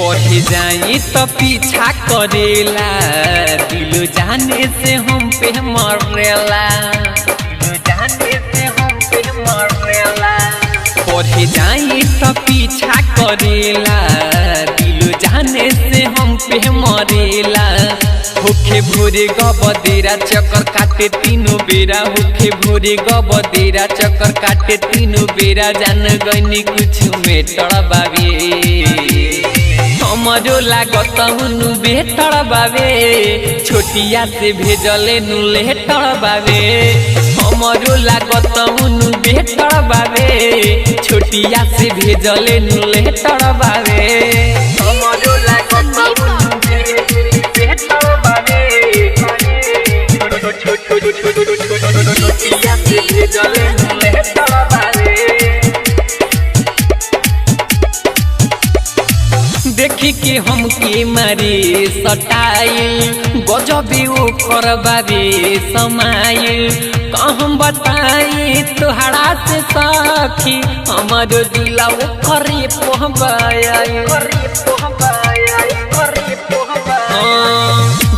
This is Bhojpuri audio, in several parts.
पढ़े जाई तो पीछा करेला, दिल जाने से हम पे मरेला, दिल जाने से हम पे मरेला। पढ़े जाई तो पीछा करेला, दिल जाने से हम पे मरेला। होखे भोरे गबदेरा चक्कर काटे तीनों बेरा, होखे भोरे गबदेरा चक्कर काटे तीनों बेरा। जान गईनी कुछ में तड़बावे, हमरो लागत हुनु बेहतर बावे, छोटिया से भेजले नुले तड़बावे। हमरो लागत हुनु बेहतर बावे, छोटिया से भेजले नुले तड़बावे। हमरो लागत हुनु बेहतर बावे, छोटिया से भेजले नुले तड़बावे। देखी के हमके मारे सटाइल, गजबे ओकर बारे समाइल। कहम बताई तोहरा से सखी, हमारो दिला ओकरे पहबाई।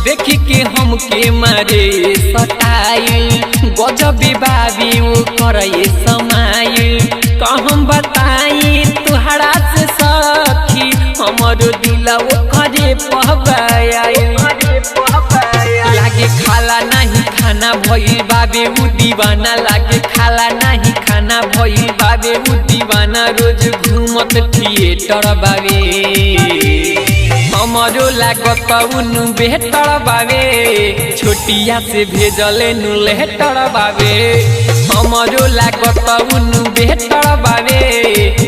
देखी के हमके मारे सटाइल, गजबे बाबी ओकर समाइल। कहम बताई तोहरा से सखी, हमारो दिला ओकरे पहबाई। लागे खाला नहीं खाना भइल बाबे उ दीवाना, लागे खाला नहीं खाना भइल बाबे उ दीवाना। रोज घूमत थिएटर बाबे, हमारो लागत उनु बेहतर बाबे, छोटिया से भेजले नुले तड़बावे। हमारो लागत उनु बेहतर बाबे,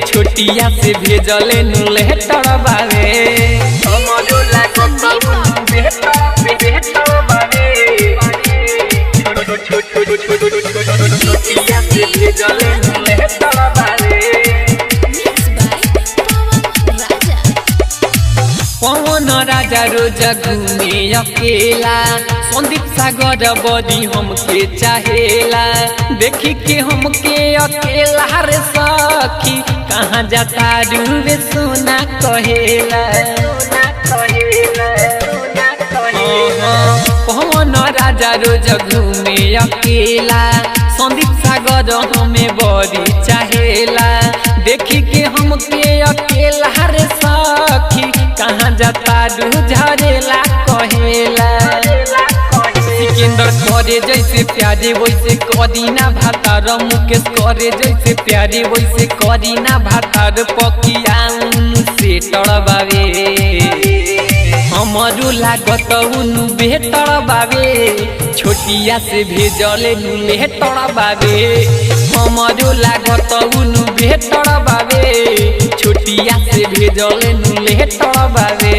छोटिया से भेजले नुले तड़बावे। हमारो लागत उनु बेहतर बाबे, छोटिया से भेजले नुले तड़बावे। पवन राजा रोज घूमे अकेला, संदीप सागर बड़ी हमके चाहेला। देखी के हमके अकेला रे सखी, कहाँ जाता रूबे सोना कहेला। पवन राजा रोज घूमे अकेला, संदीप सागर हमें बड़ी चाहेला। देखी के हमके अकेला रे सखी, कहाँ जाता झरेला कहेला। सिकंदर करे जैसे प्यारे वैसे करीना भातार, मुकेश करे जैसे प्यारे वैसे करीना भातार। पकिया उनसे तड़बावे, हमारो लागत उनु बेहतर बावे, छोटिया से भेजले नुले तड़बावे। हमारो लागत उनु बेहतर बावे, छोटिया से भेजले नुले तड़बावे।